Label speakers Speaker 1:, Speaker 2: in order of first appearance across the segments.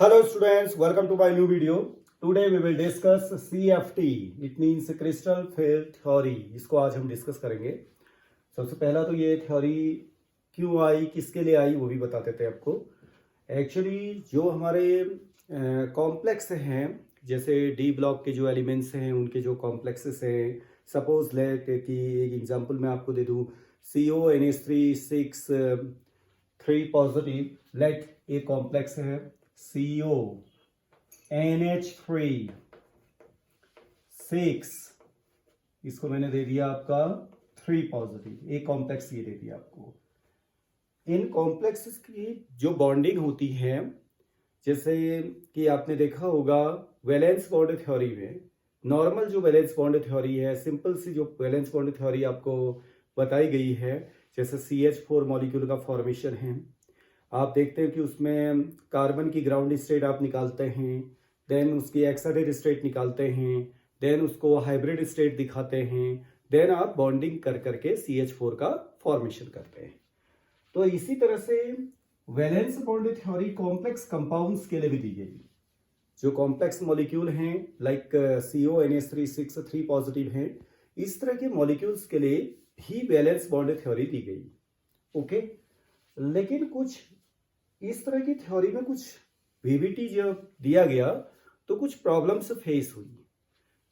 Speaker 1: Hello students, welcome to my new video. Today we will discuss CFT. It means crystal field theory. इसको आज हम discuss करेंगे. सबसे पहला तो ये थ्योरी क्यों आई, किसके लिए आई, वो भी बता देते हैं आपको. एक्चुअली जो हमारे कॉम्प्लेक्स हैं, जैसे डी ब्लॉक के जो एलिमेंट्स हैं उनके जो कॉम्प्लेक्सेस हैं, सपोज लेट कि एक एग्जांपल मैं आपको दे दूं, CONH3 3 positive. Late a complex है CONH3 6, इसको मैंने दे दिया आपका 3 पॉजिटिव. एक कॉम्प्लेक्स ये दे दिया आपको. इन कॉम्प्लेक्सेस की जो बॉन्डिंग होती है, जैसे कि आपने देखा होगा वैलेंस बॉन्ड थ्योरी में, नॉर्मल जो वैलेंस बॉन्ड थ्योरी है, सिंपल सी जो वैलेंस बॉन्ड थ्योरी आपको बताई गई है, जैसे CH4 मॉलिक्यूल का फॉर्मेशन है, आप देखते हैं कि उसमें कार्बन की ग्राउंड स्टेट आप निकालते हैं, देन उसकी एक्साइटेड स्टेट निकालते हैं, देन उसको हाइब्रिड स्टेट दिखाते हैं, देन आप बॉन्डिंग कर करके CH4 का फॉर्मेशन करते हैं. तो इसी तरह से valence bond theory complex compounds के लिए भी दी गई. जो कॉम्प्लेक्स मॉलिक्यूल हैं लाइक CONH3 3 पॉजिटिव हैं, इस तरह के मॉलिक्यूल्स के लिए भी वैलेंस बॉन्ड थ्योरी दी गई. ओके, लेकिन कुछ इस तरह की थ्योरी में कुछ VBT जब दिया गया तो कुछ प्रॉब्लम्स फेस हुई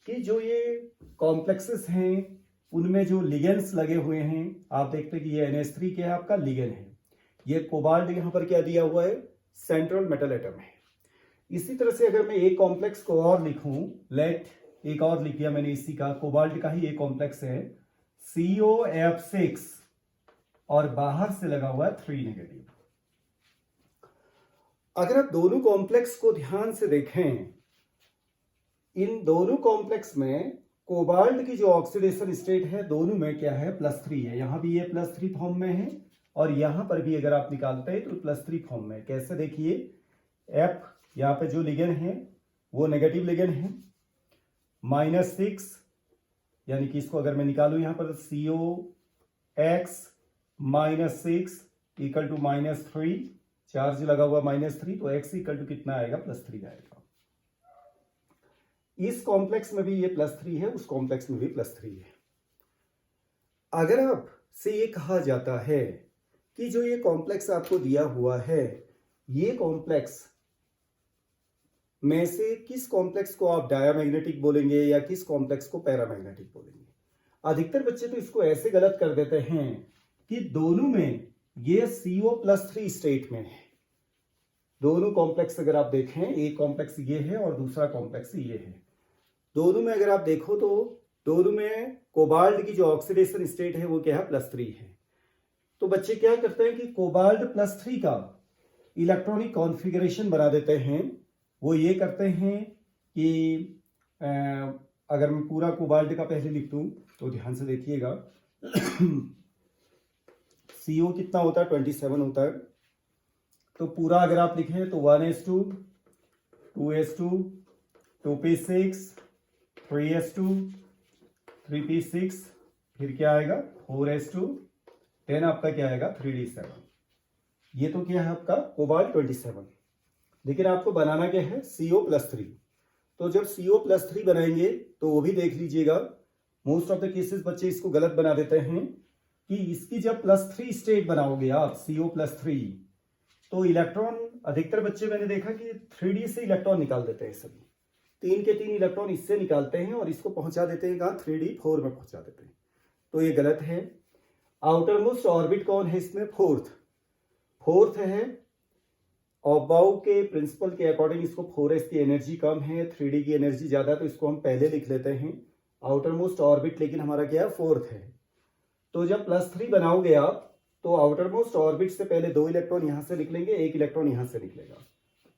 Speaker 1: कि जो ये कॉम्प्लेक्सेस हैं उनमें जो लिगेंड्स लगे हुए हैं, आप देखते हैं कि ये NH3 क्या है, आपका लिगेंड है. ये कोबाल्ट यहाँ पर क्या दिया हुआ है, सेंट्रल मेटल एटम है. इसी तरह से अगर मैं एक कॉम्प्लेक्स को और लिखूं, लेट एक और लिख दिया मैंने इसी का, कोबाल्ट का ही एक कॉम्प्लेक्स है COF6 और बाहर से लगा हुआ है 3 नेगेटिव. अगर आप दोनों कॉम्प्लेक्स को ध्यान से देखें, इन दोनों कॉम्प्लेक्स में कोबाल्ट की जो ऑक्सीडेशन स्टेट है दोनों में क्या है, +3 है. यहां भी ये +3 फॉर्म में है और यहां पर भी अगर आप निकालते हैं तो +3 फॉर्म में. कैसे देखिए, F यहाँ पे जो लिगेंड है वो नेगेटिव लिगेंड है, -6, यानी कि इसको अगर मैं निकालू यहाँ पर COX -6 इक्वल टू -3, चार्ज लगा हुआ -3, तो X इक्वल टू कितना आएगा, +3 आएगा. इस कॉम्प्लेक्स में भी ये +3 है, उस कॉम्प्लेक्स में भी +3 है. अगर आप से ये कहा जाता है कि जो ये कॉम्प्लेक्स आपको दिया हुआ है, ये कॉम्प्लेक्स में से किस कॉम्प्लेक्स को आप डायामैग्नेटिक बोलेंगे या किस कॉम्प्लेक्स को पैरामैग्नेटिक बोलेंगे. अधिकतर बच्चे तो इसको ऐसे गलत कर देते हैं कि दोनों में ये CO+3 स्टेट में है. दोनों कॉम्प्लेक्स अगर आप देखें, एक कॉम्प्लेक्स ये है और दूसरा कॉम्प्लेक्स ये है, दोनों में अगर आप देखो तो दोनों में कोबाल्ट की जो ऑक्सीडेशन स्टेट है वो क्या है, +3 है. तो बच्चे क्या करते हैं कि कोबाल्ट +3 का इलेक्ट्रॉनिक कॉन्फ़िगरेशन बना देते हैं. वो ये करते हैं कि अगर मैं पूरा कोबाल्ट का पहले लिख दूं तो ध्यान से देखिएगा, CO कितना होता है, 27 होता है. तो पूरा अगर आप लिखें तो 1s2 2s2 2p6 3s2 3p6, फिर क्या आएगा 4s2, देन आपका क्या आएगा 3d7. ये तो क्या है आपका कोबाल्ट 27. लेकिन आपको बनाना क्या है, CO+3. तो जब CO+3 बनाएंगे तो वो भी देख लीजिएगा, मोस्ट ऑफ द केसेस बच्चे इसको गलत बना देते हैं कि इसकी जब +3 स्टेट बनाओगे आप CO+3, तो इलेक्ट्रॉन, अधिकतर बच्चे मैंने देखा कि 3D से इलेक्ट्रॉन निकाल देते हैं. सभी 3 के 3 इलेक्ट्रॉन इससे निकालते हैं और इसको पहुंचा देते हैं कहाँ, 3D4 में पहुंचा देते हैं. तो ये गलत है. आउटर मोस्ट ऑर्बिट कौन है इसमें, फोर्थ है. ऑबाउ के प्रिंसिपल के अकॉर्डिंग इसको 4s की एनर्जी कम है, 3D की एनर्जी ज्यादा, तो इसको हम पहले लिख लेते हैं आउटर मोस्ट ऑर्बिट. लेकिन हमारा क्या है, 4th है. तो जब +3 बनाओगे आप तो आउटर मोस्ट ऑर्बिट से पहले 2 इलेक्ट्रॉन यहां से निकलेंगे, 1 इलेक्ट्रॉन यहां से निकलेगा.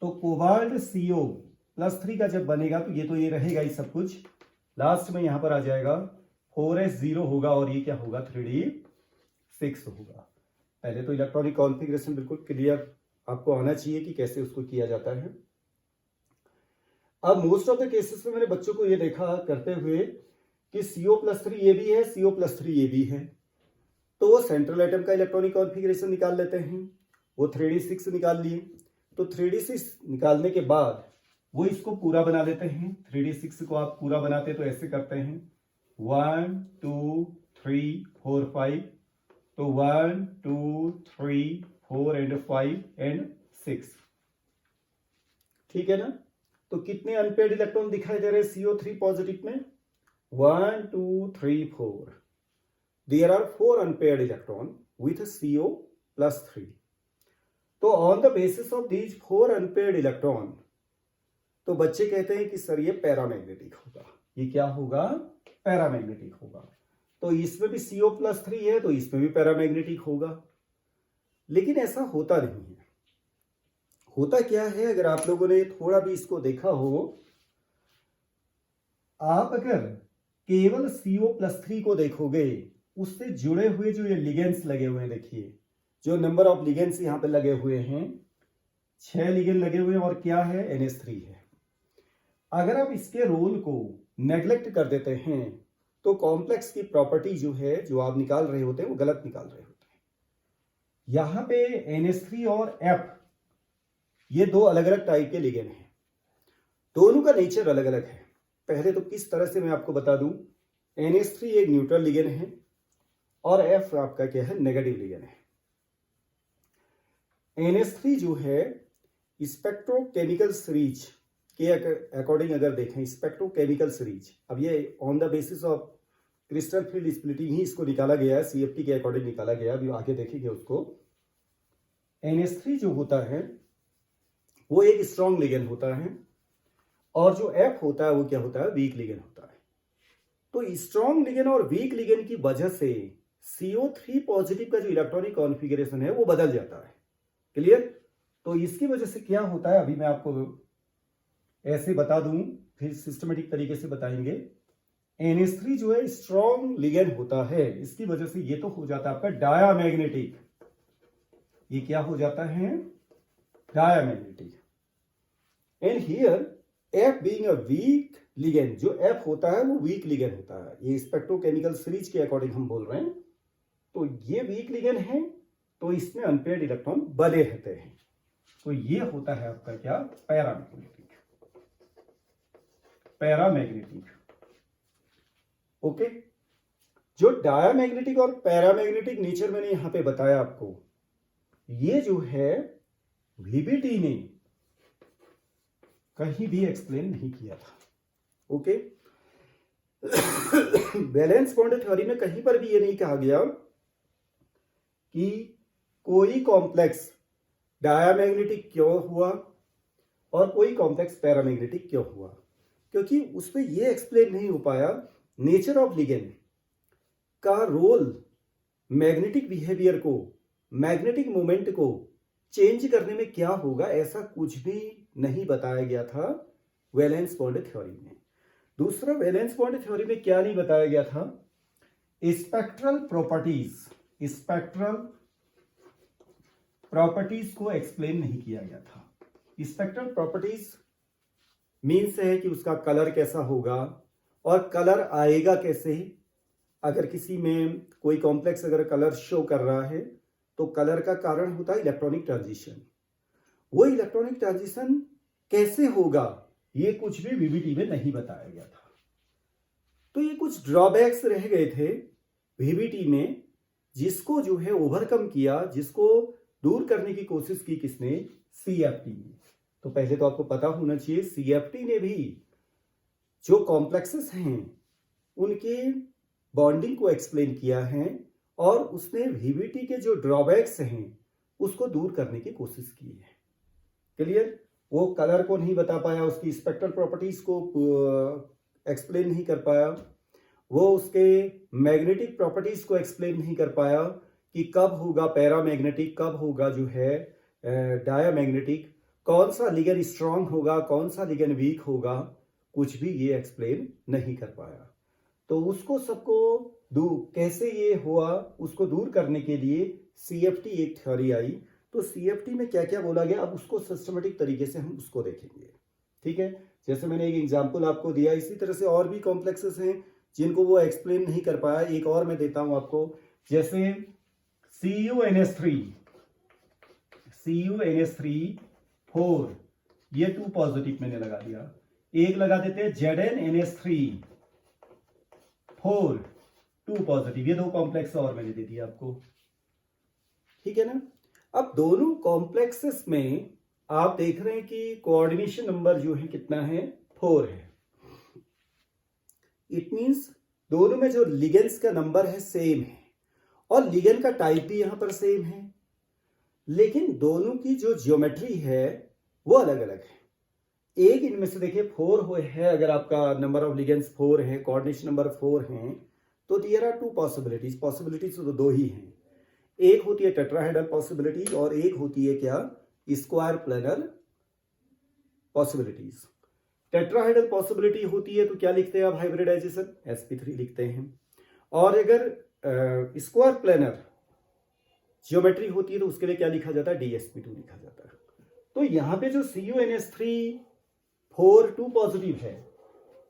Speaker 1: तो कोबाल्ट CO+3 का जब बनेगा तो ये रहेगा ही सब कुछ, लास्ट में यहां पर आ जाएगा 4s 0 होगा और ये क्या होगा, 3d6 होगा. पहले तो इलेक्ट्रॉनिक कॉन्फ़िगरेशन बिल्कुल क्लियर आपको आना चाहिए कि कैसे उसको किया जाता है. अब मोस्ट ऑफ द केसेस में मैंने बच्चों को ये देखा करते हुए कि CO+3 ये भी है, CO+3 ये भी है, तो वो सेंट्रल एटम का इलेक्ट्रॉनिक कॉन्फ़िगरेशन निकाल लेते हैं. वो 3d6 निकाल लिए, तो 3d6 निकालने के बाद वो इसको पूरा बना लेते हैं। 3d6 को आप पूरा बनाते तो ऐसे करते हैं 1 2 3 4 5, तो 1 2 3 4 एंड 5 एंड 6, ठीक है ना। तो कितने अनपेयर्ड इलेक्ट्रॉन दिखाई दे रहे हैं CO3 पॉजिटिव में? 1 2 3 4। There are 4 unpaired electron with CO +3। तो on the basis of these 4 unpaired electron, तो बच्चे कहते हैं कि सर ये पैरामैग्नेटिक होगा। ये क्या होगा? पैरामैग्नेटिक होगा। तो इसमें भी CO +3 है तो इसमें भी पैरामैग्नेटिक होगा। लेकिन ऐसा होता नहीं है। होता क्या है, अगर आप लोगों ने थोड़ा भी इसको देखा हो, आप अगर केवल CO +3 को देखोगे, उससे जुड़े हुए जो ये लिगेंड्स लगे हुए हैं, देखिए जो नंबर ऑफ लिगेंड्स यहां पे लगे हुए हैं, 6 लिगेंड लगे हुए हैं और क्या है? NH3 है। अगर आप इसके रोल को नेग्लेक्ट कर देते हैं तो कॉम्प्लेक्स की प्रॉपर्टी जो है, जो आप निकाल रहे होते हैं, वो गलत निकाल रहे होते हैं। यहां पे NH3 और F ये दो अलग अलग टाइप के लिगेंड हैं, दोनों का नेचर अलग अलग है। पहले तो किस तरह से मैं आपको बता दूं, NH3 एक न्यूट्रल लिगेंड है और F आपका क्या है? नेगेटिव लिगेंड है। NH3 जो है स्पेक्ट्रोकेमिकल सीरीज के अकॉर्डिंग अगर देखें, स्पेक्ट्रोकेमिकल सीरीज, अब ये on the basis of crystal field splitting ही इसको निकाला गया है, CFT के अकॉर्डिंग निकाला गया, अभी आगे देखेंगे उसको। NH3 जो होता है वो एक स्ट्रॉन्ग लिगेंड होता है और जो F होता है वो क्या होता है? वीक लिगेंड होता है। तो स्ट्रॉन्ग लिगेंड और वीक लिगेंड की वजह से CO3 पॉजिटिव का जो इलेक्ट्रॉनिक कॉन्फ़िगरेशन है वो बदल जाता है। क्लियर? तो इसकी वजह से क्या होता है, अभी मैं आपको ऐसे बता दूं, फिर सिस्टमेटिक तरीके से बताएंगे। NH3 जो है स्ट्रॉन्ग लिगेंड होता है, इसकी वजह से ये तो हो जाता है आपका डायामैग्नेटिक। ये क्या हो जाता है? Diamagnetic. And here F being a week ligand, जो F होता है वो वीक लिगेंड होता है। ये स्पेक्ट्रोकेमिकल सीरीज के अकॉर्डिंग हम बोल रहे हैं। तो ये वीक लिगेंड है तो इसमें अनपेयर्ड इलेक्ट्रॉन बने रहते हैं। तो ये होता है आपका क्या? पैरामैग्नेटिक। Paramagnetic, okay. जो डायामैग्नेटिक और पैरामैग्नेटिक नेचर मैंने यहां पे बताया आपको, ये जो है VBT ने कहीं भी एक्सप्लेन नहीं किया था, ओके। बैलेंस बॉन्ड थ्योरी में कहीं पर भी ये नहीं कहा गया कि कोई कॉम्प्लेक्स डायामैग्नेटिक क्यों हुआ और कोई कॉम्प्लेक्स पैरामैग्नेटिक क्यों हुआ, क्योंकि उसमें यह एक्सप्लेन नहीं हो पाया नेचर ऑफ लिगेंड का रोल मैग्नेटिक बिहेवियर को, मैग्नेटिक मोमेंट को चेंज करने में क्या होगा, ऐसा कुछ भी नहीं बताया गया था वैलेंस बॉन्ड थ्योरी में। दूसरा, वैलेंस बॉन्ड थ्योरी में क्या नहीं बताया गया था? स्पेक्ट्रल प्रॉपर्टीज को एक्सप्लेन नहीं किया गया था। स्पेक्ट्रल प्रॉपर्टीज मीन्स है कि उसका कलर कैसा होगा और कलर आएगा कैसे। अगर किसी में कोई कॉम्प्लेक्स अगर कलर शो कर रहा है तो कलर का कारण होता है इलेक्ट्रॉनिक ट्रांजिशन। वो इलेक्ट्रॉनिक ट्रांजिशन कैसे होगा ये कुछ भी VBT में नहीं बताया गया था। तो ये कुछ ड्रॉबैक्स रह गए थे VBT में, जिसको जो है ओवरकम किया, जिसको दूर करने की कोशिश की किसने? CFT ने। तो पहले तो आपको पता होना चाहिए CFT ने भी जो कॉम्प्लेक्सेस हैं उनके बॉन्डिंग को एक्सप्लेन किया है और उसने VBT के जो ड्रॉबैक्स हैं उसको दूर करने की कोशिश की है। क्लियर? वो कलर को नहीं बता पाया, उसकी स्पेक्ट्रल प्रॉपर्टीज को एक्सप्लेन नहीं कर पाया, वो उसके मैग्नेटिक प्रॉपर्टीज को एक्सप्लेन नहीं कर पाया कि कब होगा पैरामैग्नेटिक, कब होगा जो है डायामैग्नेटिक, कौन सा लिगेंड स्ट्रांग होगा, कौन सा लिगेंड वीक होगा, कुछ भी ये एक्सप्लेन नहीं कर पाया। तो उसको सबको कैसे ये हुआ उसको दूर करने के लिए CFT एक थ्योरी आई। तो CFT में क्या क्या बोला गया, अब उसको सिस्टमेटिक तरीके से हम उसको देखेंगे, ठीक है। जैसे मैंने एक एग्जांपल आपको दिया, इसी तरह से और भी कॉम्प्लेक्सेस हैं जिनको वो एक्सप्लेन नहीं कर पाया। एक और मैं देता हूं आपको, जैसे CuNH3 4, ये 2 पॉजिटिव मैंने लगा दिया। एक लगा देते हैं ZnNH3 4 2 पॉजिटिव, ये 2 कॉम्प्लेक्स और मैंने दे दिया आपको, ठीक है ना। अब दोनों कॉम्प्लेक्सेस में आप देख रहे हैं कि कोऑर्डिनेशन नंबर जो है कितना है, 4 है। इट मींस दोनों में जो लिगेंड्स का नंबर है सेम है और लिगेंड का टाइप भी यहां पर सेम है, लेकिन दोनों की जो ज्योमेट्री है वो अलग अलग है। एक इनमें से देखिए 4 है, अगर आपका नंबर ऑफ लिगेंड्स 4 है, कोऑर्डिनेशन नंबर 4 है, तो देयर आर 2 पॉसिबिलिटीज तो 2 ही हैं। एक होती है टेट्राहेड्रल पॉसिबिलिटी और एक होती है क्या, square planar possibilities. Tetrahedral possibility होती है तो क्या लिखते हैं आप, हाइब्रिडाइजेशन sp3 लिखते हैं। और अगर स्क्वायर प्लेनर ज्योमेट्री होती है तो उसके लिए क्या लिखा जाता है, dsp2 लिखा जाता है। तो यहां पे जो CuNH3 4 2 पॉजिटिव है,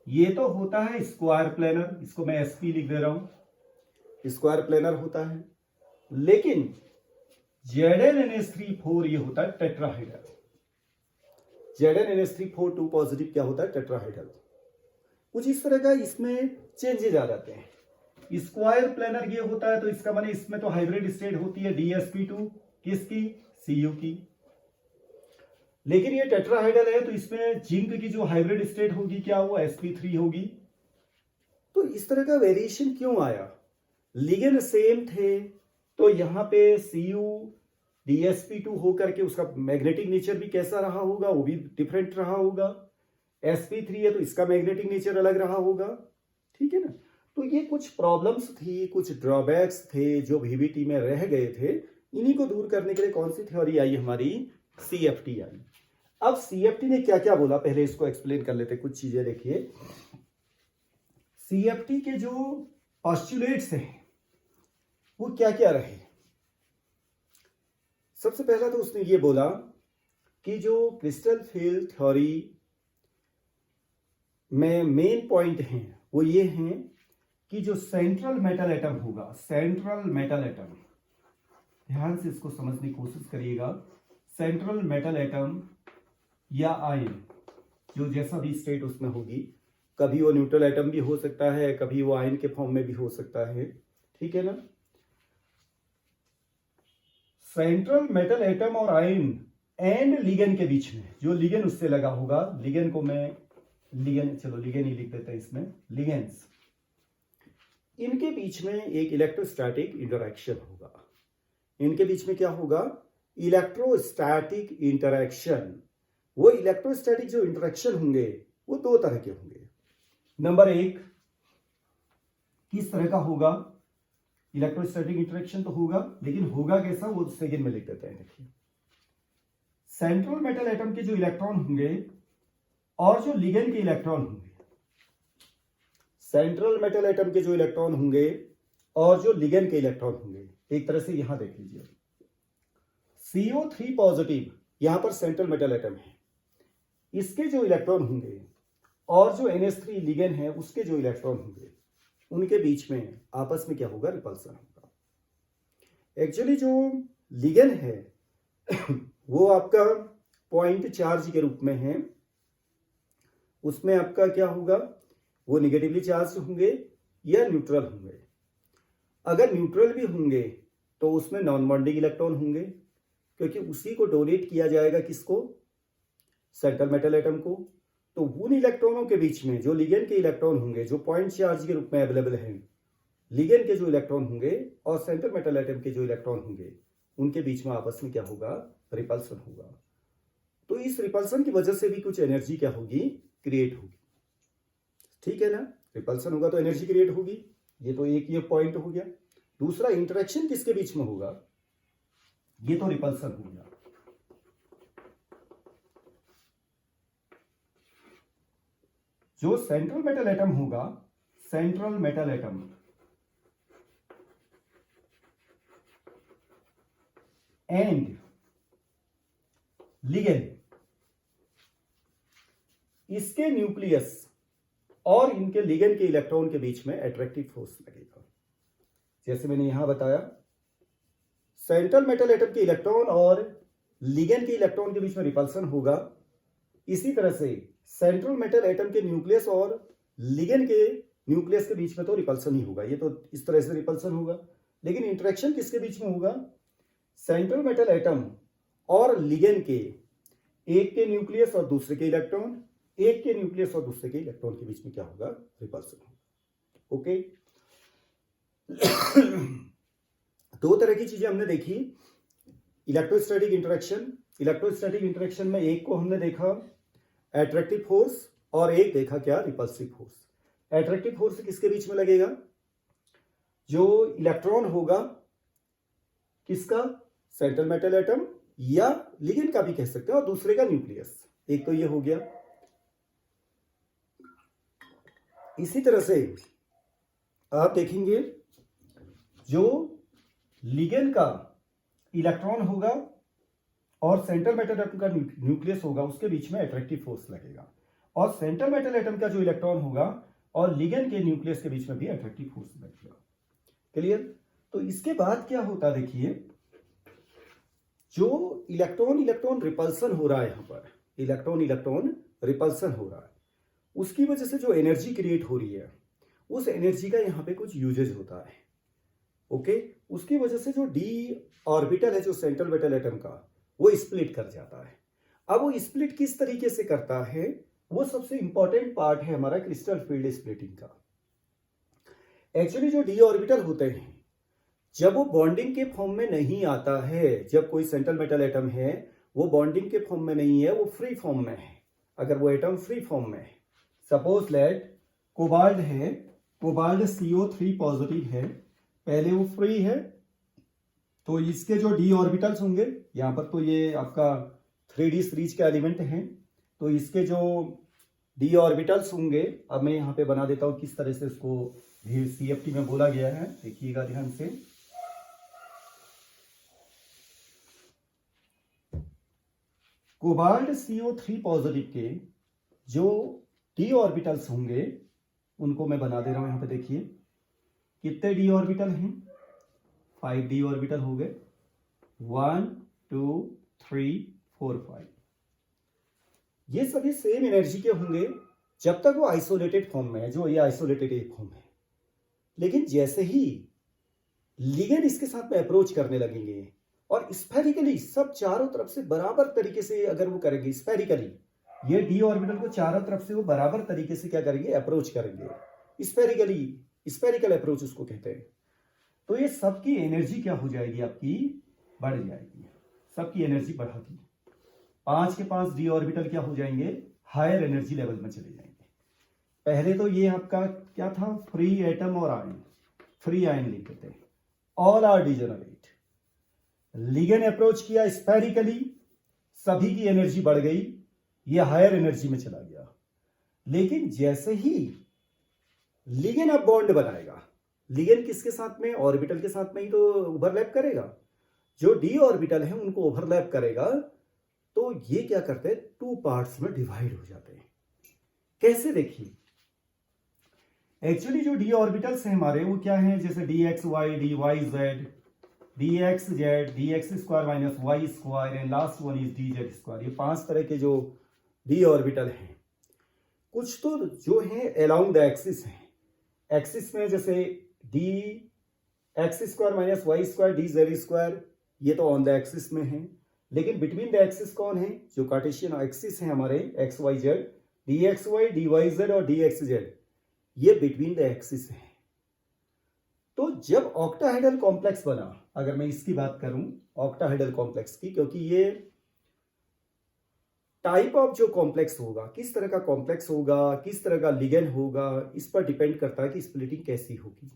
Speaker 1: ये तो होता है स्क्वायर प्लेनर, इसको मैं sp लिख दे रहा हूं, स्क्वायर प्लेनर होता है। लेकिन ZnNH3 4 ये होता है टेट्राहेड्रल। ZnNH3 4 2 पॉजिटिव क्या होता है, टेट्राहेड्रल। कुछ इस तरह का इसमें चेंजेस आ जाते हैं। स्क्वायर प्लेनर ये होता है तो इसका माने इसमें तो हाइब्रिड स्टेट होती है dsp2 किसकी, Cu की। लेकिन ये टेट्राहेड्रल है तो इसमें जिंक की जो हाइब्रिड स्टेट होगी क्या, वो sp3 होगी। तो इस तरह का वेरिएशन क्यों आया, लिगेंड सेम थे तो यहां पे Cu dsp2 होकर के उसका मैग्नेटिक नेचर भी कैसा रहा होगा, वो भी डिफरेंट रहा होगा। sp3 है तो इसका मैग्नेटिक नेचर अलग रहा होगा, ठीक है ना। तो ये कुछ प्रॉब्लम्स थी, कुछ ड्रॉबैक्स थे जो VBT में रह गए थे। इन्हीं को दूर करने के लिए कौन सी थ्योरी आई हमारी, CFT आई। अब CFT ने क्या क्या बोला, पहले इसको एक्सप्लेन कर लेते कुछ चीजें। देखिए CFT के जो पोस्टुलेट्स हैं वो क्या क्या रहे। सबसे पहला तो उसने ये बोला कि जो क्रिस्टल फील्ड थ्योरी में मेन पॉइंट हैं वो ये हैं कि जो सेंट्रल मेटल एटम होगा, सेंट्रल मेटल एटम, ध्यान से इसको समझने की कोशिश करिएगा। सेंट्रल मेटल एटम या आयन, जो जैसा भी स्टेट उसमें होगी, कभी वो न्यूट्रल एटम भी हो सकता है, कभी वो आयन के फॉर्म में भी हो सकता है, ठीक है ना। सेंट्रल मेटल एटम और आयन एंड लिगेंड के बीच में जो लिगेंड उससे लगा होगा, लिगेंड को मैं लिगेंड, चलो लिगेंड ही लिख देते हैं इसमें, लिगेंड्स, इनके बीच में एक इलेक्ट्रोस्टैटिक इंटरैक्शन होगा। इनके बीच में क्या होगा, इलेक्ट्रोस्टैटिक इंटरैक्शन। वो इलेक्ट्रोस्टैटिक जो इंटरैक्शन होंगे वो 2 तरह के होंगे। नंबर 1 किस तरह का होगा, इलेक्ट्रोस्टैटिक इंटरैक्शन तो होगा, लेकिन होगा कैसा वो सेकंड में लिख देते हैं। देखिए सेंट्रल मेटल एटम के जो इलेक्ट्रॉन होंगे और जो लिगेंड के इलेक्ट्रॉन होंगे, सेंट्रल मेटल एटम के जो इलेक्ट्रॉन होंगे और जो लिगेंड के इलेक्ट्रॉन होंगे, एक तरह से यहां देख लीजिए CO3 पॉजिटिव यहां पर सेंट्रल मेटल एटम है, इसके जो इलेक्ट्रॉन होंगे और जो NH3 लिगेंड है उसके जो इलेक्ट्रॉन होंगे, उनके बीच में आपस में क्या होगा, रिपल्सन होगा। एक्चुअली जो लिगेंड है वो आपका पॉइंट चार्ज के रूप में है, उसमें आपका क्या होगा, वो निगेटिवली चार्ज होंगे या न्यूट्रल होंगे। अगर न्यूट्रल भी होंगे तो उसमें नॉन बॉन्डिंग इलेक्ट्रॉन होंगे, क्योंकि उसी को डोनेट किया जाएगा किसको, सेंट्रल मेटल एटम को। तो उन इलेक्ट्रॉनों के बीच में जो लिगेंड के इलेक्ट्रॉन होंगे जो पॉइंट चार्ज के रूप में अवेलेबल हैं, लिगेंड के जो इलेक्ट्रॉन होंगे और सेंट्रल मेटल एटम के जो इलेक्ट्रॉन होंगे, उनके बीच में आपस में क्या होगा, रिपल्सन होगा। तो इस रिपल्सन की वजह से भी कुछ एनर्जी क्या होगी, क्रिएट होगी, ठीक है ना। रिपल्सन होगा तो एनर्जी क्रिएट होगी, ये तो एक ये पॉइंट हो गया। दूसरा इंटरेक्शन किसके बीच में होगा, ये तो रिपल्सन हो गया। जो सेंट्रल मेटल एटम होगा, central metal atom and ligand, इसके न्यूक्लियस और इनके लिगेंड के इलेक्ट्रॉन के बीच में अट्रैक्टिव फोर्स लगेगा। जैसे मैंने यहां बताया, सेंट्रल मेटल एटम के इलेक्ट्रॉन और लिगेंड के इलेक्ट्रॉन के बीच में रिपल्सन होगा। इसी तरह से सेंट्रल मेटल एटम के न्यूक्लियस और लिगेंड के न्यूक्लियस के बीच में तो रिपल्सन ही होगा, ये तो इस तरह से रिपल्सन होगा। लेकिन इंटरेक्शन किसके बीच में होगा? सेंट्रल मेटल एटम और लिगेंड के, एक के न्यूक्लियस और दूसरे के इलेक्ट्रॉन, एक के न्यूक्लियस और दूसरे के इलेक्ट्रॉन के बीच में क्या होगा? रिपल्सन होगा। ओके। दो तरह की चीजें हमने देखी, इलेक्ट्रोस्टैटिक इंटरेक्शन। इलेक्ट्रोस्टैटिक इंटरेक्शन में एक को हमने देखा एट्रैक्टिव फोर्स और एक देखा क्या? Repulsive force. एट्रैक्टिव फोर्स किसके बीच में लगेगा? जो इलेक्ट्रॉन होगा किसका? सेंट्रल मेटल एटम या लिगेंड का भी कह सकते हैं, और दूसरे का न्यूक्लियस। एक तो ये हो गया। इसी तरह से आप देखेंगे जो लिगेंड का इलेक्ट्रॉन होगा और सेंट्रल मेटल एटम का न्यूक्लियस होगा, उसके बीच में एट्रैक्टिव फोर्स लगेगा। और सेंट्रल मेटल एटम का जो इलेक्ट्रॉन होगा और लिगेंड के न्यूक्लियस के बीच में भी एट्रैक्टिव फोर्स लगेगा। क्लियर? तो इसके बाद क्या होता है, देखिए, जो इलेक्ट्रॉन रिपल्सन हो रहा है, यहां पर इलेक्ट्रॉन रिपल्सन हो रहा है, उसकी वजह से जो एनर्जी क्रिएट हो रही है, उस एनर्जी का यहां पे कुछ यूजेज होता है। ओके। उसकी वजह से जो डी ऑर्बिटल है जो सेंट्रल मेटल एटम का, वो स्प्लिट कर जाता है। अब वो स्प्लिट किस तरीके से करता है, वो सबसे इंपॉर्टेंट पार्ट है हमारा क्रिस्टल फील्ड स्प्लिटिंग का। एक्चुअली जो डी ऑर्बिटल होते हैं, जब वो बॉन्डिंग के फॉर्म में नहीं आता है, जब कोई सेंट्रल मेटल एटम है वो बॉन्डिंग के फॉर्म में नहीं है, वो फ्री फॉर्म में है। अगर वो एटम फ्री फॉर्म में है, सपोज लेट कोबाल्ट है, कोबाल्ट CO3 पॉजिटिव है, पहले वो फ्री है, तो इसके जो डी ऑर्बिटल्स होंगे, यहां पर तो ये आपका 3D सीरीज के एलिमेंट हैं, तो इसके जो डी ऑर्बिटल्स होंगे, अब मैं यहां पे बना देता हूं किस तरह से इसको CFT में बोला गया है, देखिएगा ध्यान से। कोबाल्ट CO3 पॉजिटिव के जो डी ऑर्बिटल्स होंगे उनको मैं बना दे रहा हूं यहां पे। देखिए कितने डी ऑर्बिटल हैं? 5 डी ऑर्बिटल हो गए, 1 2 3 4 5। ये सभी सेम एनर्जी के होंगे जब तक वो आइसोलेटेड फॉर्म में है, जो ये आइसोलेटेड एक फॉर्म है। लेकिन जैसे ही लिगेंड इसके साथ में अप्रोच करने लगेंगे और स्फेरिकली सब चारों तरफ से बराबर तरीके से अगर वो करेंगे, स्फेरिकली ये डी ऑर्बिटल को चारों तरफ से वो बराबर तरीके से क्या करेंगे? अप्रोच करेंगे। स्फेरिकल अप्रोच उसको कहते हैं। तो ये सबकी एनर्जी क्या हो जाएगी? आपकी बढ़ जाएगी, सबकी एनर्जी बढ़ाती। 5 के 5 डी ऑर्बिटल क्या हो जाएंगे? हायर एनर्जी लेवल में चले जाएंगे। पहले तो ये आपका क्या था? फ्री एटम और आयन, फ्री आयन लिख देते हैं, all are degenerate. Ligand approach किया स्फेरिकली, सभी की एनर्जी बढ़ गई, ये हायर एनर्जी में चला गया। लेकिन जैसे ही लिगेंड अब बॉन्ड बनाएगा, लिगेंड किसके साथ में? ऑर्बिटल के साथ में ही तो ओवरलैप करेगा। जो डी ऑर्बिटल है उनको ओवरलैप करेगा, तो ये क्या करते हैं? 2 पार्ट्स में डिवाइड हो जाते हैं। कैसे? देखिए, एक्चुअली जो डी ऑर्बिटल्स हैं हमारे, वो क्या हैं? जैसे DXY, DYZ, DXZ, DX² minus Y² and last one is DZ²। ये 5 तरह के जो डी ऑर्बिटल हैं। कुछ तो जो है अलोंग द एक्सिस हैं, एक्सिस में, जैसे DX² माइनस Y² DZ², ये तो ऑन द एक्सिस में है। लेकिन बिटवीन द एक्सिस कौन है? जो कार्टेशियन एक्सिस है हमारे XYZ, DXY, DYZ और DXZ, ये बिटवीन द एक्सिस है। तो जब ऑक्टाहेड्रल कॉम्प्लेक्स बना, अगर मैं इसकी बात करूं ऑक्टाहेड्रल कॉम्प्लेक्स की, क्योंकि ये टाइप ऑफ जो कॉम्प्लेक्स होगा, किस तरह का कॉम्प्लेक्स होगा, किस तरह का लिगेंड होगा, इस पर डिपेंड करता है कि स्प्लिटिंग कैसी होगी।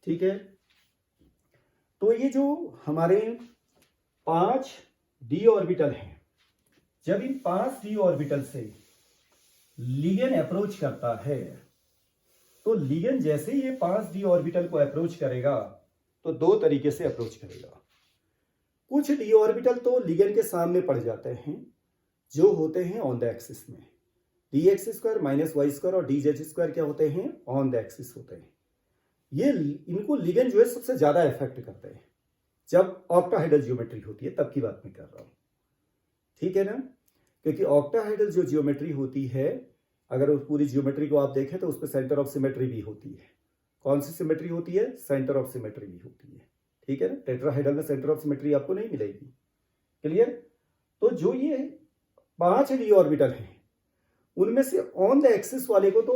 Speaker 1: ठीक है। तो ये जो हमारे 5 डी ऑर्बिटल हैं, जब इन 5 डी ऑर्बिटल से लिगेंड अप्रोच करता है, तो लिगेंड जैसे ही ये 5 डी ऑर्बिटल को अप्रोच करेगा, तो 2 तरीके से अप्रोच करेगा। कुछ डी ऑर्बिटल तो लिगेंड के सामने पड़ जाते हैं, जो होते हैं ऑन द एक्सिस में। DX² माइनस Y² और DZ² क्या होते हैं? ऑन द एक्सिस होते हैं। ये इनको लिगेंड जो है सबसे ज्यादा इफेक्ट करते हैं। जब ऑक्टाहेड्रल ज्योमेट्री होती है तब की बात मैं कर रहा हूं, ठीक है ना। क्योंकि ऑक्टाहेड्रल जो ज्योमेट्री होती है, अगर उस पूरी ज्योमेट्री को आप देखें तो उस पर सेंटर ऑफ सिमेट्री भी होती है। कौन सी सिमेट्री होती है? सेंटर ऑफ सिमेट्री भी होती है, ठीक है ना। टेट्राहेड्रल में सेंटर ऑफ सिमेट्री आपको नहीं मिलेगी, क्लियर। तो जो ये 5 डी ऑर्बिटल हैं उनमें से ऑन द एक्सिस वाले को तो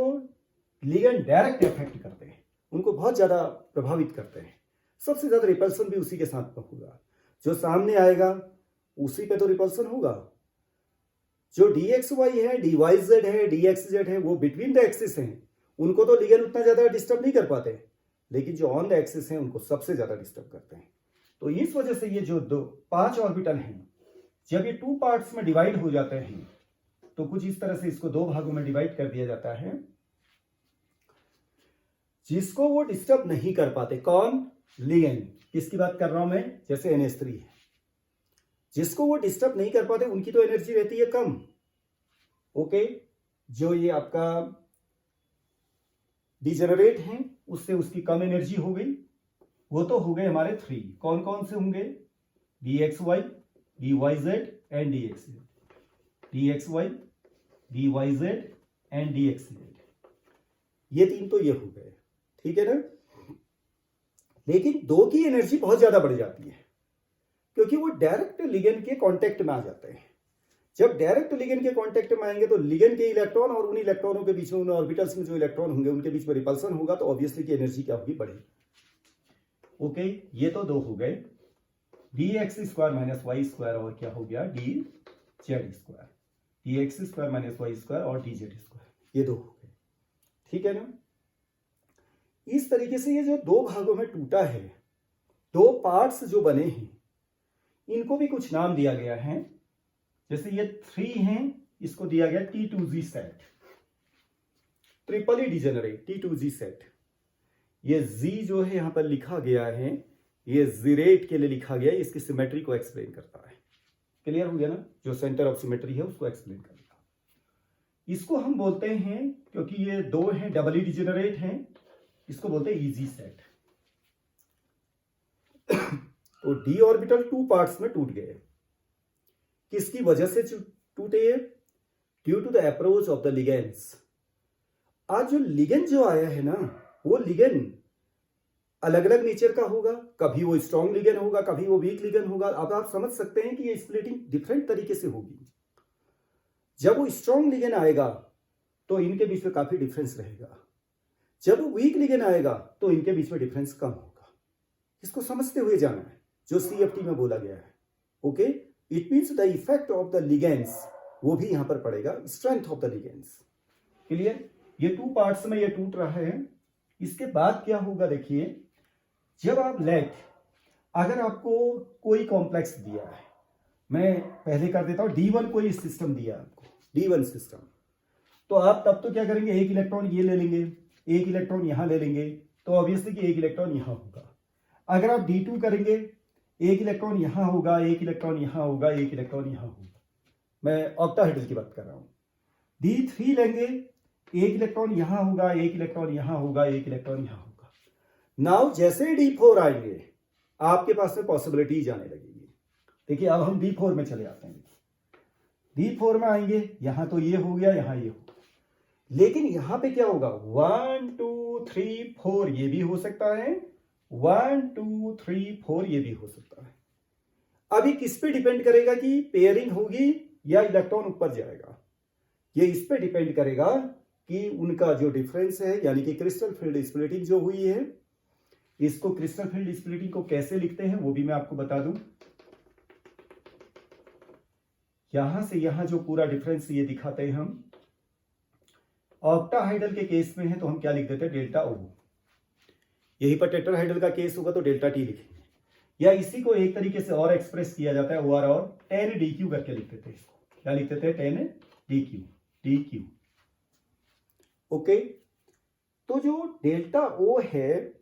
Speaker 1: लिगेंड डायरेक्ट इफेक्ट करते हैं, उनको बहुत ज्यादा प्रभावित करते हैं। सबसे ज्यादा रिपल्सन भी उसी के साथ में होगा, जो सामने आएगा उसी पे तो रिपल्सन होगा। जो DXY है, DYZ है, DXZ है, वो बिटवीन द एक्सिस हैं, उनको तो लिगेंड उतना ज्यादा डिस्टर्ब नहीं कर पाते, लेकिन जो ऑन द एक्सिस हैं उनको सबसे ज्यादा डिस्टर्ब करते हैं। तो इस वजह से ये जो 5 ऑर्बिटल हैं, जब ये 2 पार्ट्स में डिवाइड हो जाते हैं तो कुछ इस तरह से इसको 2 भागों में डिवाइड कर दिया जाता है, जिसको वो डिस्टर्ब नहीं कर पाते। कौन? लिगेंड। किसकी बात कर रहा हूं मैं? जैसे NH3 है, जिसको वो डिस्टर्ब नहीं कर पाते उनकी तो एनर्जी रहती है कम, ओके। जो ये आपका डिजेनरेट हैं उससे उसकी कम एनर्जी हो गई, वो तो हो गए हमारे 3। कौन कौन से होंगे? DXY, DYZ and DXZ। DXY, DYZ and DXZ, ये 3 तो ये हो गए, ठीक है ना। लेकिन 2 की एनर्जी बहुत ज्यादा बढ़ जाती है, क्योंकि वो डायरेक्ट लिगेंड के कांटेक्ट में आ जाते हैं। जब डायरेक्ट लिगेंड के कांटेक्ट में आएंगे तो लिगेंड के इलेक्ट्रॉन और उन इलेक्ट्रॉनों के बीच में, उन ऑर्बिटल्स में जो इलेक्ट्रॉन होंगे उनके बीच में रिपल्सन होगा, तो ऑब्वियसली की एनर्जी क्या होगी? बढ़ेगी, ओके। ये तो 2 हो गए, dx² - y² और क्या हो गया? dz²। dx² - y² और dz², ये 2 हो गए, ठीक है ना। इस तरीके से ये जो 2 भागों में टूटा है, 2 पार्ट्स जो बने हैं, इनको भी कुछ नाम दिया गया है। जैसे ये 3 हैं, इसको दिया गया T2Z set, triply degenerate T2Z set. ये Z जो है यहां पर लिखा गया है, ये जीरेट के लिए लिखा गया है, इसकी सिमेट्री को एक्सप्लेन करता है। क्लियर हो गया ना? जो सेंटर ऑफ सिमेट्री है उसको एक्सप्लेन करेगा। इसको हम बोलते हैं, क्योंकि ये 2 हैं डबली डिजेनरेट हैं, इसको बोलते हैं EZ सेट। तो d ऑर्बिटल 2 पार्ट्स में टूट गए। किसकी वजह से टूटे? Due to the approach of the ligands. आज जो लिगेंड जो आया है ना, वो लिगेंड अलग अलग नेचर का होगा, कभी वो स्ट्रॉन्ग लिगेंड होगा, कभी वो वीक लिगेंड होगा। अब आप समझ सकते हैं कि ये स्प्लिटिंग डिफरेंट तरीके से होगी। जब वो स्ट्रॉन्ग लिगेंड आएगा तो इनके बीच में काफी डिफरेंस रहेगा, जब वो वीक लिगेंड आएगा तो इनके बीच में डिफरेंस कम होगा। इसको समझते हुए जाना है जो CFT में बोला गया है, okay. It means the effect of the ligands, वो भी यहां पर पड़ेगा, strength of the ligands. Clear? ये 2 पार्ट्स में ये टूट रहा है। इसके बाद क्या होगा? देखिए, जब आप लेट, अगर आपको कोई कॉम्प्लेक्स दिया है, मैं पहले कर देता हूं, D1 कोई सिस्टम दिया आपको, D1 सिस्टम, तो आप तब तो क्या करेंगे? एक इलेक्ट्रॉन ये ले लेंगे, एक इलेक्ट्रॉन यहां ले लेंगे, तो ऑब्वियसली कि एक इलेक्ट्रॉन यहां होगा। अगर आप D2 करेंगे, एक इलेक्ट्रॉन यहां होगा, एक इलेक्ट्रॉन यहां होगा, एक इलेक्ट्रॉन यहां होगा। मैं ऑक्टाहेड्रल की बात कर रहा हूं। D3 लेंगे, एक इलेक्ट्रॉन यहां होगा, एक इलेक्ट्रॉन यहां होगा, एक इलेक्ट्रॉन यहां होगा। नाउ जैसे D4 आएंगे, आपके पास में पॉसिबिलिटी जाने लगेगी। देखिए, अब हम D4 में चले आते हैं। D4 में आएंगे, यहां तो ये हो गया, यहां ये होगा, लेकिन यहां पे क्या होगा? 1 2 3 4 ये भी हो सकता है, 1 2 3 4 ये भी हो सकता है। अभी किस पे डिपेंड करेगा कि पेयरिंग होगी या इलेक्ट्रॉन ऊपर जाएगा? ये इस पे डिपेंड करेगा कि उनका जो डिफरेंस है, यानी कि क्रिस्टल फील्ड स्प्लिटिंग जो हुई है। इसको क्रिस्टल फील्ड स्प्लिटिंग को कैसे लिखते हैं वो भी मैं आपको बता दूं। यहां से यहां जो पूरा डिफरेंस ये दिखाते हैं हम, ऑक्टाहाइड्रल के केस में है तो हम क्या लिख देते हैं? Delta O। यहीं पर टेट्राहाइड्रल का केस होगा तो डेल्टा T लिखेंगे, या इसी को एक तरीके से और एक्सप्रेस किया जाता है OR और 10 DQ करके लिख देते हैं। इसको क्या लिख देते हैं? 10 DQ। ओके, तो जो डेल्टा O है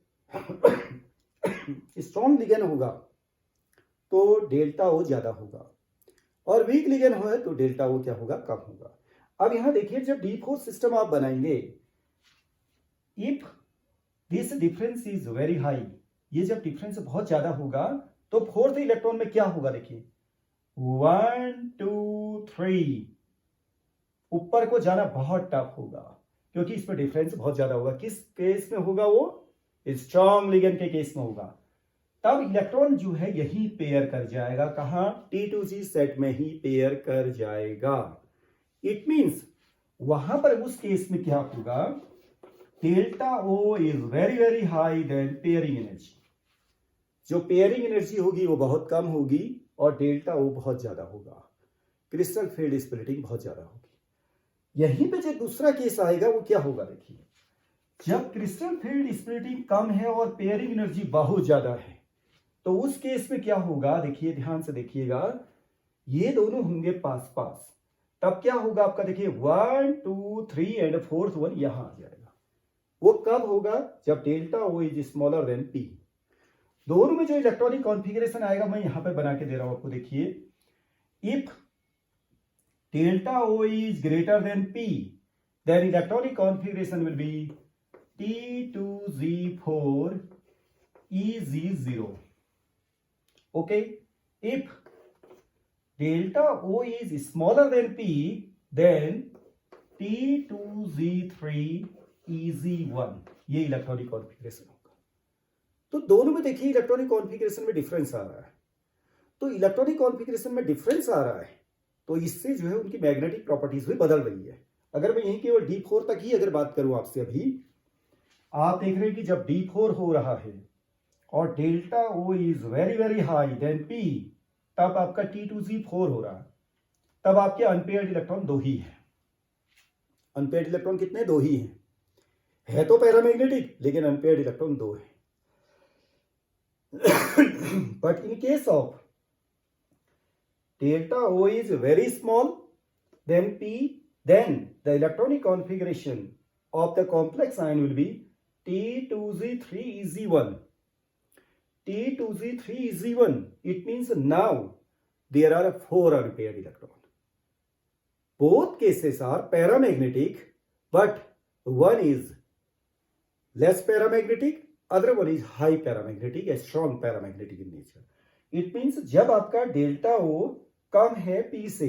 Speaker 1: स्ट्रॉन्ग लिगेंड होगा तो डेल्टा O ज्यादा होगा, और वीक लिगेंड है तो डेल्टा O क्या होगा? कम होगा। अब यहां देखिए, जब D4 सिस्टम आप बनाएंगे, if this difference is very high, ये जब डिफरेंस बहुत ज्यादा होगा तो फोर्थ इलेक्ट्रॉन में क्या होगा देखिए 1 2 3 ऊपर को जाना बहुत टफ होगा क्योंकि इसमें डिफरेंस बहुत ज्यादा होगा। किस केस में होगा? वो स्ट्रॉन्ग लिगेंड के केस में होगा। तब इलेक्ट्रॉन जो है यही पेयर कर जाएगा, कहां? T2Z सेट में ही पेयर कर जाएगा। इट मींस वहां पर उस केस में क्या होगा? Delta O is very very high than pairing energy. जो पेयरिंग एनर्जी होगी वो बहुत कम होगी और डेल्टा O बहुत ज्यादा होगा। क्रिस्टल फील्ड स्प्लिटिंग बहुत ज्यादा होगी। यहीं पे जो दूसरा केस आएगा वो क्या होगा देखिए, जब क्रिस्टल फील्ड स्प्लिटिंग कम है और पेयरिंग एनर्जी बहुत ज्यादा है तो उस केस में क्या होगा देखिए, ध्यान से देखिएगा, ये दोनों होंगे पास पास। तब क्या होगा आपका देखिए 1 2 3 एंड फोर्थ वन यहां आ जाएगा। वो कब होगा? जब delta O is smaller than P। दोनों में जो इलेक्ट्रॉनिक कॉन्फ़िगरेशन आएगा मैं यहां पे बना के दे रहा हूं आपको, देखिए if delta O is greater than P, then electronic configuration will be T2Z4 EZ0. Okay, if delta O is smaller than P, then T2Z3 EZ1, ये इलेक्ट्रॉनिक कॉन्फ़िगरेशन होगा। तो दोनों में देखिए इलेक्ट्रॉनिक कॉन्फ़िगरेशन में डिफरेंस आ रहा है। तो इलेक्ट्रॉनिक कॉन्फ़िगरेशन में डिफरेंस आ रहा है तो इससे जो है उनकी मैग्नेटिक प्रॉपर्टीज भी बदल रही है। अगर मैं यहीं केवल D4 तक ही अगर बात करूं आपसे, अभी आप देख रहे हैं कि जब D4 हो रहा है और delta O is very very high than P, तब आपका T2Z4 हो रहा है। तब आपके अनपेयर्ड इलेक्ट्रॉन दो ही है। अनपेयर्ड इलेक्ट्रॉन कितने? दो ही हैं। है तो पैरामैग्नेटिक लेकिन अनपेयर्ड इलेक्ट्रॉन दो है। But in case of delta O is very small than P, then the electronic configuration of the complex ion will be T2Z3EZ1. T2Z3EZ1, it means now there are 4 unpaired electrons. Both cases are paramagnetic, but one is less paramagnetic, other one is high paramagnetic, a strong paramagnetic in nature. It means जब आपका delta O कम है P से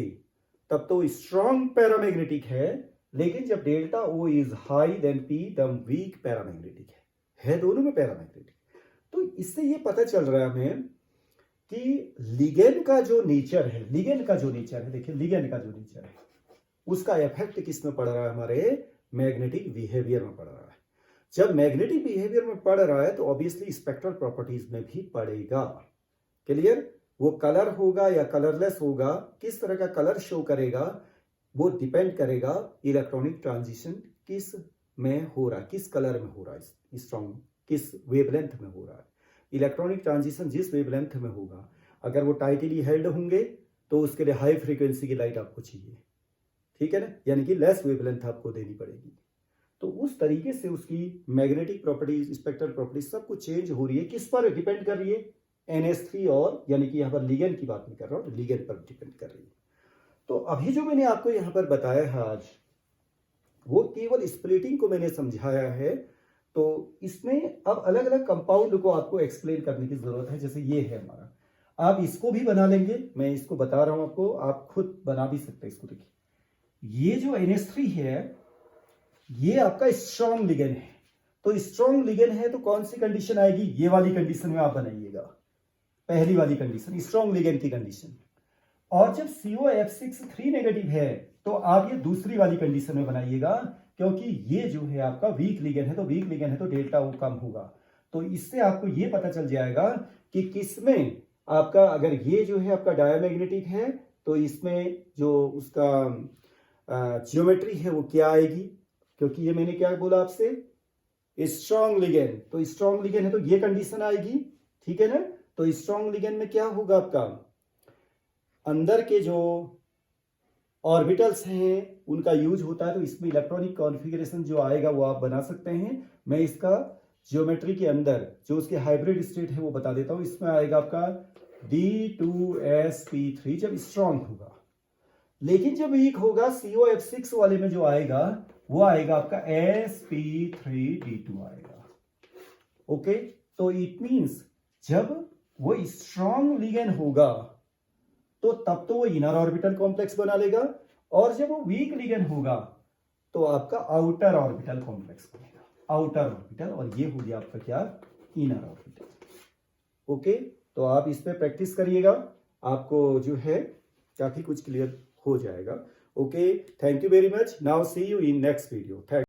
Speaker 1: तब तो strong paramagnetic है, लेकिन जब delta O is high than P तब वीक पैरामैग्नेटिक है दोनों में पैरामैग्नेटिक। तो इससे ये पता चल रहा है हमें कि लिगेंड का जो नेचर है, देखिए लिगेंड का जो नेचर है उसका इफेक्ट किस में पड़ रहा है? हमारे मैग्नेटिक बिहेवियर में पड़ रहा है। जब मैग्नेटिक बिहेवियर में पड़ रहा है तो ऑब्वियसली स्पेक्ट्रल प्रॉपर्टीज में भी पड़ेगा। क्लियर? वो कलर होगा या कलरलेस होगा, किस तरह का कलर शो करेगा वो डिपेंड करेगा इलेक्ट्रॉनिक ट्रांजिशन किस में हो रहा है, किस कलर में हो रहा है, स्ट्रॉन्ग किस वेवलेंथ में हो रहा है। इलेक्ट्रॉनिक ट्रांजिशन जिस वेवलेंथ में होगा, अगर वो टाइटली हेल्ड होंगे तो उसके लिए हाई फ्रीक्वेंसी की लाइट आपको चाहिए, ठीक है ना, यानी कि लेस वेवलेंथ आपको देनी पड़ेगी। तो उस तरीके से उसकी मैग्नेटिक प्रॉपर्टीज, स्पेक्ट्रल प्रॉपर्टीज सब कुछ चेंज हो रही है। किस पर डिपेंड कर रही है? NH3 और यानी कि यहाँ पर लिगेंड की बात नहीं कर रहा हूँ, लिगेंड पर डिपेंड कर रही है। तो अभी जो मैंने आपको यहाँ पर बताया है आज, वो केवल स्प्लिटिंग को मैंने समझाया है। तो इसमें अब अलग अलग कंपाउंड को आपको एक्सप्लेन करने की जरूरत है। जैसे ये है हमारा, आप इसको भी बना लेंगे, मैं इसको बता रहा हूं आपको, आप खुद बना भी सकते हैं इसको। देखिए ये जो NH3 है ये आपका स्ट्रॉन्ग लिगेंड है। तो स्ट्रॉन्ग लिगेंड है तो कौन सी कंडीशन आएगी? ये वाली कंडीशन में आप बनाइएगा, पहली वाली कंडीशन, स्ट्रॉन्ग लिगेंड की कंडीशन। और जब COF6 3 नेगेटिव है तो आप ये दूसरी वाली कंडीशन में बनाइएगा, क्योंकि ये जो है आपका वीक लिगेंड है, तो वीक लिगेंड है तो डेल्टा O कम होगा। तो इससे आपको ये पता चल जाएगा कि किसमें आपका, अगर ये जो है आपका डायमैग्नेटिक है तो इसमें जो उसका ज्योमेट्री है वो क्या आएगी, क्योंकि ये मैंने क्या बोला आपसे, स्ट्रॉन्ग लिगेंड। तो स्ट्रॉन्ग लिगेंड है तो ये कंडीशन आएगी, ठीक है ना। तो स्ट्रॉन्ग लिगेंड में क्या होगा आपका, अंदर के जो ऑर्बिटल्स हैं उनका यूज होता है, तो इसमें इलेक्ट्रॉनिक कॉन्फ़िगरेशन जो आएगा वो आप बना सकते हैं। मैं इसका ज्योमेट्री के अंदर जो उसके हाइब्रिड स्टेट है वो बता देता हूं। इसमें आएगा आपका D2sp3 जब स्ट्रॉन्ग होगा, लेकिन जब वीक होगा COF6 वाले में जो आएगा वो आएगा आपका sp3d2 आएगा। ओके, तो इट मींस जब वो स्ट्रॉन्ग लिगेंड होगा तो तब तो वो इनर ऑर्बिटल कॉम्प्लेक्स बना लेगा, और जब वो वीक लिगेंड होगा तो आपका आउटर ऑर्बिटल कॉम्प्लेक्स बनेगा, आउटर ऑर्बिटल, और ये हो गया आपका क्या, इनर ऑर्बिटल। ओके, तो आप इस पे प्रैक्टिस करिएगा, आपको जो है काफी कुछ क्लियर हो जाएगा। Okay, thank you very much. Now see you in next video. Thank